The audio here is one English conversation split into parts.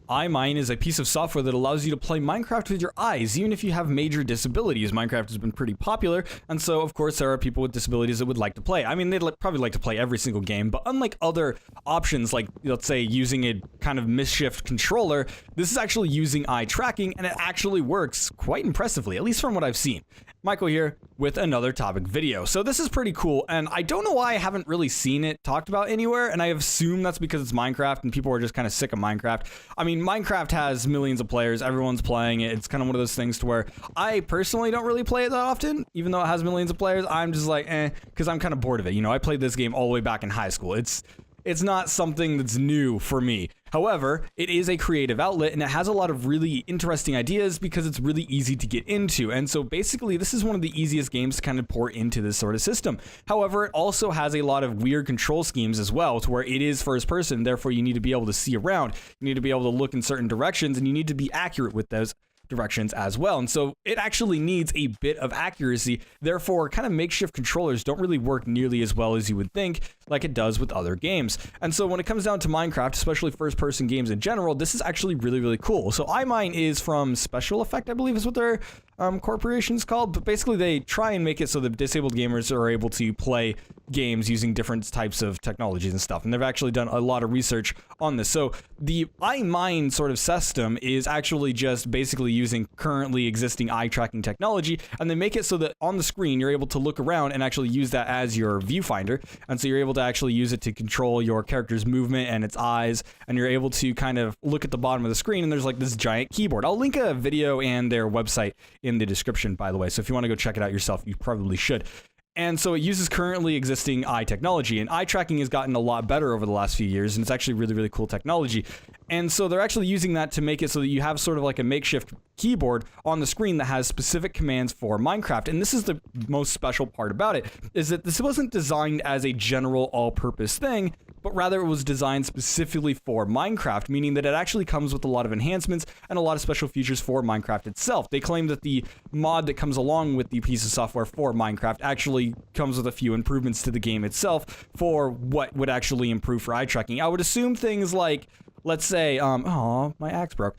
EyeMine is a piece of software that allows you to play Minecraft with your eyes, even if you have major disabilities. Minecraft has been pretty popular, and so of course there are people with disabilities that would like to play. I mean, they'd probably like to play every single game, but unlike other options, like let's say using a kind of mischief controller, this is actually using eye tracking, and it actually works quite impressively, at least from what I've seen. Michael here with another topic video. So this is pretty cool, and I don't know why I haven't really seen it talked about anywhere, and I assume that's because it's Minecraft and people are just kind of sick of Minecraft. I mean, Minecraft has millions of players, everyone's playing it. It's kind of one of those things to where I personally don't really play it that often, even though it has millions of players. I'm just like, because I'm kind of bored of it. You know, I played this game all the way back in high school. It's not something that's new for me. However, it is a creative outlet and it has a lot of really interesting ideas because it's really easy to get into. And so basically, this is one of the easiest games to kind of pour into this sort of system. However, it also has a lot of weird control schemes as well, to where it is first person. Therefore, you need to be able to see around. You need to be able to look in certain directions, and you need to be accurate with those directions as well. And so it actually needs a bit of accuracy. Therefore, kind of makeshift controllers don't really work nearly as well as you would think, like it does with other games. And so when it comes down to Minecraft, especially first-person games in general, this is actually really, really cool. So EyeMine is from Special Effect, I believe is what their corporation's called, but basically they try and make it so that disabled gamers are able to play games using different types of technologies and stuff. And they've actually done a lot of research on this. So the EyeMine sort of system is actually just basically using currently existing eye tracking technology, and they make it so that on the screen you're able to look around and actually use that as your viewfinder. And so you're able to actually use it to control your character's movement and its eyes, and you're able to kind of look at the bottom of the screen, and there's like this giant keyboard. I'll link a video and their website in the description, by the way, so if you want to go check it out yourself, you probably should. And so it uses currently existing eye technology, and eye tracking has gotten a lot better over the last few years, and it's actually really, really cool technology. And so they're actually using that to make it so that you have sort of like a makeshift keyboard on the screen that has specific commands for Minecraft. And this is the most special part about it, is that this wasn't designed as a general all-purpose thing, but rather it was designed specifically for Minecraft, meaning that it actually comes with a lot of enhancements and a lot of special features for Minecraft itself. They claim that the mod that comes along with the piece of software for Minecraft actually comes with a few improvements to the game itself for what would actually improve for eye tracking. I would assume things like, let's say, oh, my axe broke.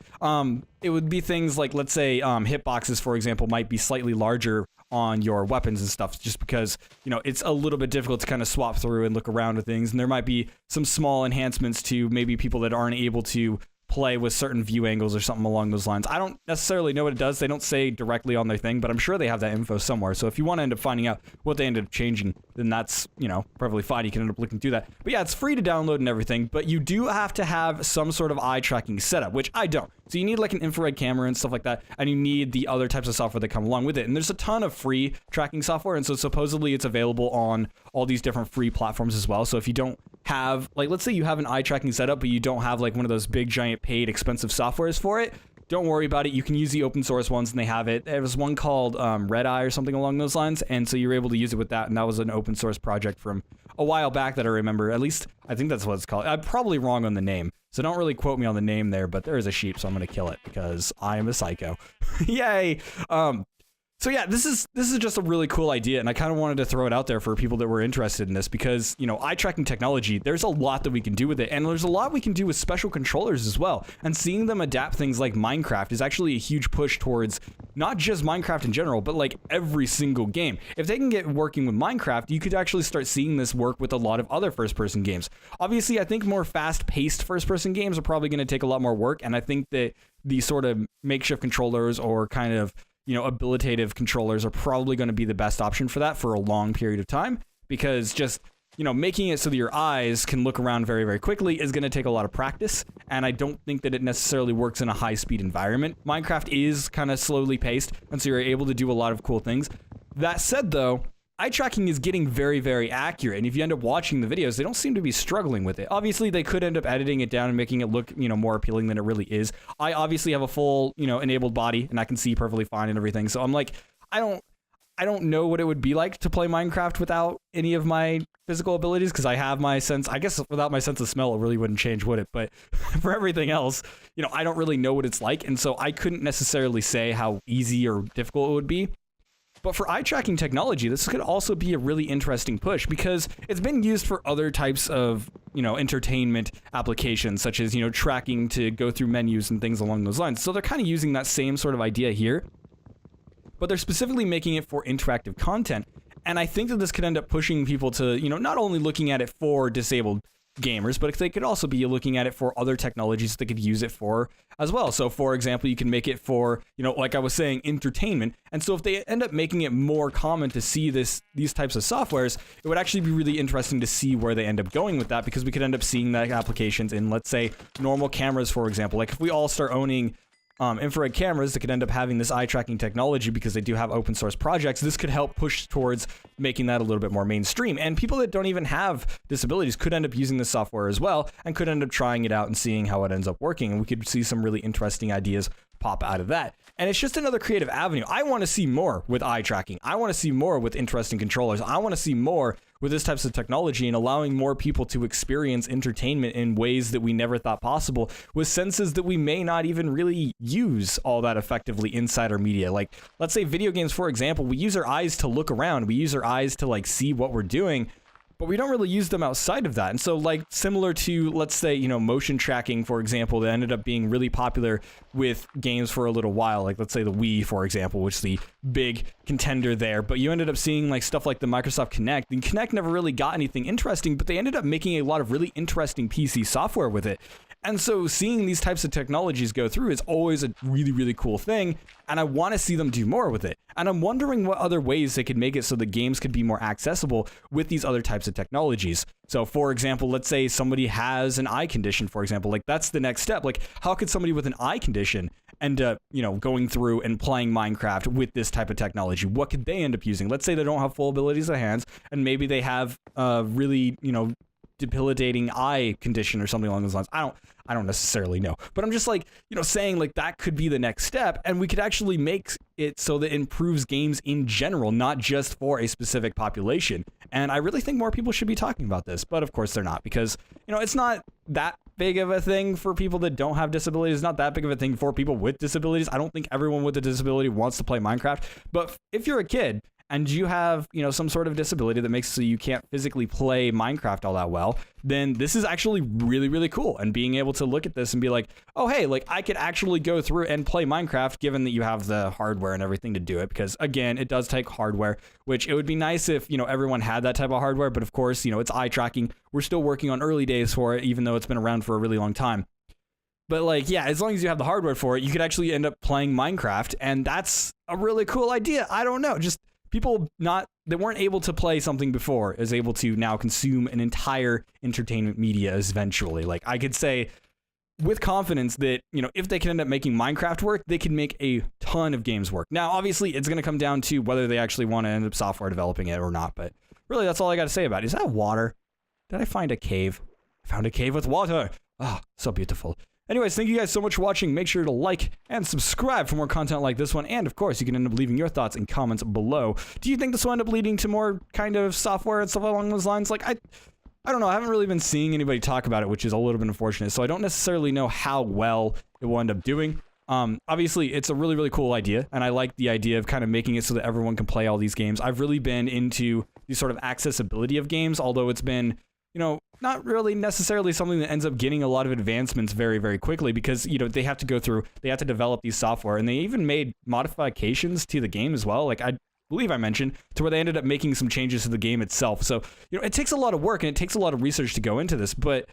It would be things like, let's say, hitboxes, for example, might be slightly larger on your weapons and stuff, just because, you know, it's a little bit difficult to kind of swap through and look around at things. And there might be some small enhancements to maybe people that aren't able to play with certain view angles or something along those lines. I don't necessarily know what it does. They don't say directly on their thing, but I'm sure they have that info somewhere. So if you want to end up finding out what they ended up changing, then that's, you know, perfectly fine. You can end up looking through that. But yeah, it's free to download and everything, but you do have to have some sort of eye tracking setup, which I don't. So you need like an infrared camera and stuff like that, and you need the other types of software that come along with it. And there's a ton of free tracking software, and so supposedly it's available on all these different free platforms as well. So if you don't have, like, let's say you have an eye tracking setup, but you don't have like one of those big giant paid expensive softwares for it, don't worry about it. You can use the open source ones, and they have it. There was one called Red Eye or something along those lines, and so you're able to use it with that, and that was an open source project from a while back that I remember. At least I think that's what it's called. I'm probably wrong on the name, so don't really quote me on the name there, but there is a sheep, so I'm gonna kill it because I am a psycho. Yay. So yeah, this is just a really cool idea, and I kind of wanted to throw it out there for people that were interested in this because, you know, eye tracking technology, there's a lot that we can do with it, and there's a lot we can do with special controllers as well. And seeing them adapt things like Minecraft is actually a huge push towards not just Minecraft in general, but like every single game. If they can get working with Minecraft, you could actually start seeing this work with a lot of other first-person games. Obviously, I think more fast-paced first-person games are probably going to take a lot more work, and I think that the sort of makeshift controllers or kind of, you know, habilitative controllers are probably going to be the best option for that for a long period of time, because just, you know, making it so that your eyes can look around very, very quickly is going to take a lot of practice, and I don't think that it necessarily works in a high-speed environment. Minecraft is kind of slowly paced, and so you're able to do a lot of cool things. That said, though, eye tracking is getting very, very accurate, and if you end up watching the videos, they don't seem to be struggling with it. Obviously, they could end up editing it down and making it look, you know, more appealing than it really is. I obviously have a full, you know, enabled body, and I can see perfectly fine and everything, so I'm like, I don't know what it would be like to play Minecraft without any of my physical abilities, because I have my sense, I guess without my sense of smell, it really wouldn't change, would it? But for everything else, you know, I don't really know what it's like, and so I couldn't necessarily say how easy or difficult it would be. But for eye tracking technology, this could also be a really interesting push because it's been used for other types of, entertainment applications, such as, tracking to go through menus and things along those lines. So they're kind of using that same sort of idea here, but they're specifically making it for interactive content. And I think that this could end up pushing people to, not only looking at it for disabled gamers, but they could also be looking at it for other technologies they could use it for as well. So for example, you can make it for, like I was saying, entertainment. And so if they end up making it more common to see these types of softwares, it would actually be really interesting to see where they end up going with that, because we could end up seeing that applications in, let's say, normal cameras, for example. Like if we all start owning infrared cameras that could end up having this eye tracking technology because they do have open source projects, this could help push towards making that a little bit more mainstream. And people that don't even have disabilities could end up using this software as well and could end up trying it out and seeing how it ends up working. And we could see some really interesting ideas pop out of that. And it's just another creative avenue. I want to see more with eye tracking. I want to see more with interesting controllers. I want to see more with this types of technology and allowing more people to experience entertainment in ways that we never thought possible, with senses that we may not even really use all that effectively inside our media. Like, let's say video games, for example, we use our eyes to look around. We use our eyes to like see what we're doing, but we don't really use them outside of that. And so like similar to, let's say, motion tracking, for example, that ended up being really popular with games for a little while. Like let's say the Wii, for example, which is the big contender there. But you ended up seeing like stuff like the Microsoft Kinect. The Kinect never really got anything interesting, but they ended up making a lot of really interesting PC software with it. And so seeing these types of technologies go through is always a really, really cool thing. And I want to see them do more with it. And I'm wondering what other ways they could make it so the games could be more accessible with these other types of technologies. So for example, let's say somebody has an eye condition, for example, like that's the next step. Like how could somebody with an eye condition end up, going through and playing Minecraft with this type of technology? What could they end up using? Let's say they don't have full abilities of hands and maybe they have really, debilitating eye condition or something along those lines. I don't necessarily know, but I'm just like, saying like that could be the next step, and we could actually make it so that it improves games in general, not just for a specific population. And I really think more people should be talking about this, but of course they're not, because it's not that big of a thing for people that don't have disabilities. It's not that big of a thing for people with disabilities. I don't think everyone with a disability wants to play Minecraft, but if you're a kid and you have, some sort of disability that makes it so you can't physically play Minecraft all that well, then this is actually really, really cool. And being able to look at this and be like, oh, hey, like I could actually go through and play Minecraft, given that you have the hardware and everything to do it. Because again, it does take hardware, which it would be nice if, everyone had that type of hardware. But of course, it's eye tracking. We're still working on early days for it, even though it's been around for a really long time. But like, yeah, as long as you have the hardware for it, you could actually end up playing Minecraft. And that's a really cool idea. I don't know, just people that weren't able to play something before is able to now consume an entire entertainment media eventually. Like I could say with confidence that, if they can end up making Minecraft work, they can make a ton of games work. Now, obviously, it's going to come down to whether they actually want to end up software developing it or not. But really, that's all I got to say about it. Is that water? Did I find a cave? I found a cave with water. Oh, so beautiful. Anyways, thank you guys so much for watching. Make sure to like and subscribe for more content like this one. And of course, you can end up leaving your thoughts in comments below. Do you think this will end up leading to more kind of software and stuff along those lines? Like, I don't know. I haven't really been seeing anybody talk about it, which is a little bit unfortunate. So I don't necessarily know how well it will end up doing. Obviously, it's a really, really cool idea. And I like the idea of kind of making it so that everyone can play all these games. I've really been into the sort of accessibility of games, although it's been, not really necessarily something that ends up getting a lot of advancements very, very quickly, because, they have to develop these software, and they even made modifications to the game as well. Like I believe I mentioned, to where they ended up making some changes to the game itself. So, it takes a lot of work and it takes a lot of research to go into this, but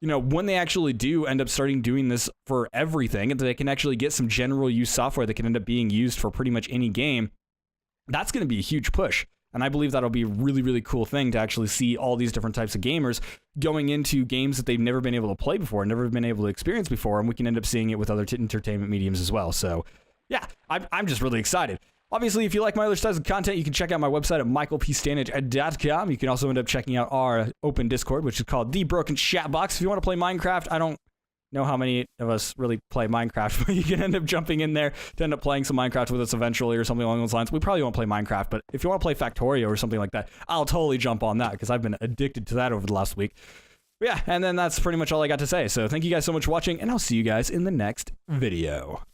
when they actually do end up starting doing this for everything, and they can actually get some general use software that can end up being used for pretty much any game, that's going to be a huge push. And I believe that'll be a really, really cool thing to actually see all these different types of gamers going into games that they've never been able to play before, never been able to experience before, and we can end up seeing it with other entertainment mediums as well. So, yeah, I'm just really excited. Obviously, if you like my other styles of content, you can check out my website at michaelpstanich.com. You can also end up checking out our open Discord, which is called The Broken Chat Box. If you want to play Minecraft, I don't know how many of us really play Minecraft, but you can end up jumping in there to end up playing some Minecraft with us eventually or something along those lines. We probably won't play Minecraft, but if you want to play Factorio or something like that, I'll totally jump on that, because I've been addicted to that over the last week. But yeah, and then that's pretty much all I got to say. So thank you guys so much for watching, and I'll see you guys in the next video.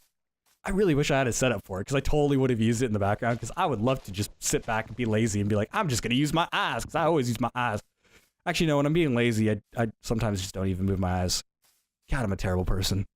I really wish I had a setup for it, because I totally would have used it in the background, because I would love to just sit back and be lazy and be like, I'm just going to use my eyes, because I always use my eyes. Actually, no, when I'm being lazy, I sometimes just don't even move my eyes. God, I'm a terrible person.